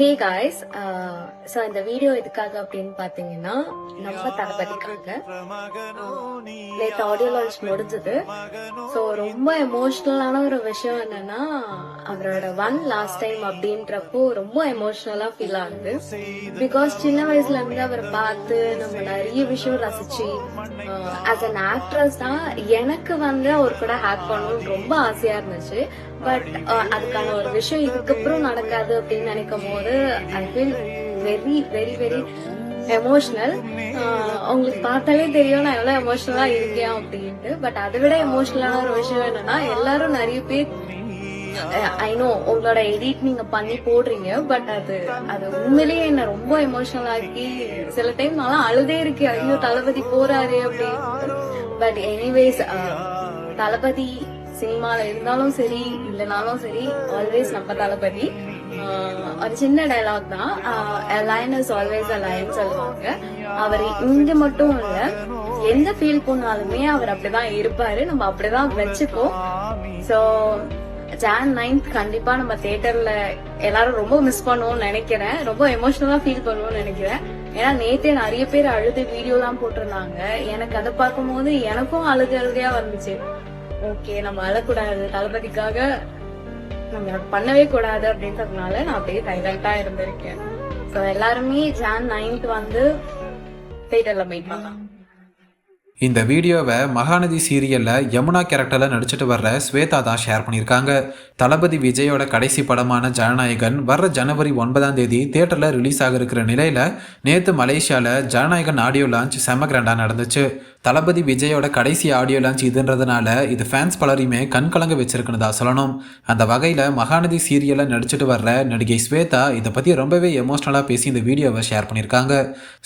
Hey guys, so இந்த video எதுக்காக அப்படின்னு பார்த்தீங்கன்னா, நம்ம தளபதிக்காக. நேற்று ஆடியோ லான்ச் முடிஞ்சது. ஸோ ரொம்ப எமோஷ்னலான ஒரு விஷயம் என்னன்னா, அவரோட லாஸ்ட் டைம் அப்படின்றப்போ ரொம்ப எமோஷ்னலாக ஃபீல் ஆகுது. பிகாஸ் சின்ன வயசுல இருந்து அவரை பார்த்து நம்ம நிறைய விஷயம் ரசிச்சு, ஆஸ் அன் ஆக்ட்ரஸ் தான் எனக்கு அவர் கூட ஹேக் பண்ணணும்னு ரொம்ப ஆசையா இருந்துச்சு. பட் அதுக்கான ஒரு விஷயம் இதுக்கப்புறம் நடக்காது அப்படின்னு நினைக்கும் போது I feel very very very emotional. உங்களுக்கு பார்த்தாலே தெரியும் நான் எவ்வளவு எமோஷனலா இருக்கேன் அப்படின்ட்டு. பட் அதை விட எமோஷனலான ஒரு விஷயம் என்னன்னா, எல்லாரும் நிறைய பேர் ஐ நோ உங்களோட எடிட் நீங்க பண்ணி போடுறீங்க, பட் அது உண்மையிலேயே என்ன ரொம்ப எமோஷனல் ஆக்கி சில டைம் நான் அழுதே இருக்கேன், ஐயோ தளபதி போறாரு அப்படின்னு. பட் எனிவேஸ், தளபதி சினிமால இருந்தாலும் சரி இல்லைனாலும் சரி, ஆல்வேஸ் நம்ம தளபதி. ஒரு சின்ன டைலாக் தான், line is always a line சொல்லுவாங்க. அவர் இங்க மட்டும் இல்ல, எந்த ஃபீல் போனாலுமே அவர் அப்படிதான் இருப்பாரு. நம்ம அப்படிதான் வச்சுப்போம். ஸோ Jan 9th கண்டிப்பா நம்ம தியேட்டர்ல எல்லாரும் ரொம்ப மிஸ் பண்ணுவோம்னு நினைக்கிறேன். ரொம்ப எமோஷனலா ஃபீல் பண்ணுவோம்னு நினைக்கிறேன். ஏன்னா நேத்தே நிறைய பேர் அழுது வீடியோ எல்லாம் போட்டிருந்தாங்க. எனக்கு அதை பார்க்கும் போது எனக்கும் அழுதையா வந்துச்சு. ஓகே, நம்ம அழக்கூடாது, தளபதிக்காக நம்ம பண்ணவே கூடாது அப்படின்றதுனால நான் அப்படியே சைலண்டா இருந்திருக்கேன். ஸோ எல்லாருமே Jan 9th தியேட்டர்ல மீட் பண்ணலாம். இந்த வீடியோவை மகாநதி சீரியலில் யமுனா கேரக்டரில் நடிச்சிட்டு வர்ற ஸ்வேதா தான் ஷேர் பண்ணியிருக்காங்க. தளபதி விஜயோட கடைசி படமான ஜனநாயகன் வர்ற ஜனவரி 9ஆம் தேதி தியேட்டரில் ரிலீஸ் ஆக இருக்கிற நிலையில் நேற்று மலேசியாவில் ஜனநாயகன் ஆடியோ லான்ச் செம்ம கிராண்டாக நடந்துச்சு. தளபதி விஜயோட கடைசி ஆடியோ லான்ச் இதுன்றதுனால இது ஃபேன்ஸ் பலரையுமே கண் கலங்க வச்சிருக்குன்னு தான் சொல்லணும். அந்த வகையில் மகாநதி சீரியலில் நடிச்சிட்டு வர்ற நடிகை ஸ்வேதா இதை பற்றி ரொம்பவே எமோஷ்னலாக பேசி இந்த வீடியோவை ஷேர் பண்ணியிருக்காங்க.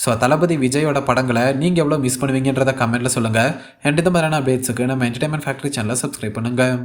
ஸோ தளபதி விஜயோட படங்களை நீங்கள் எவ்வளோ மிஸ் பண்ணுவீங்கன்றத கமெண்ட்டில் சொல்லுங்கள். அண்ட் இந்த மாதிரியான அப்டேட்ஸுக்கு நம்ம என்டர்டைன்மெண்ட் ஃபேக்டரி சேனலை சப்ஸ்கிரைப் பண்ணுங்கள்.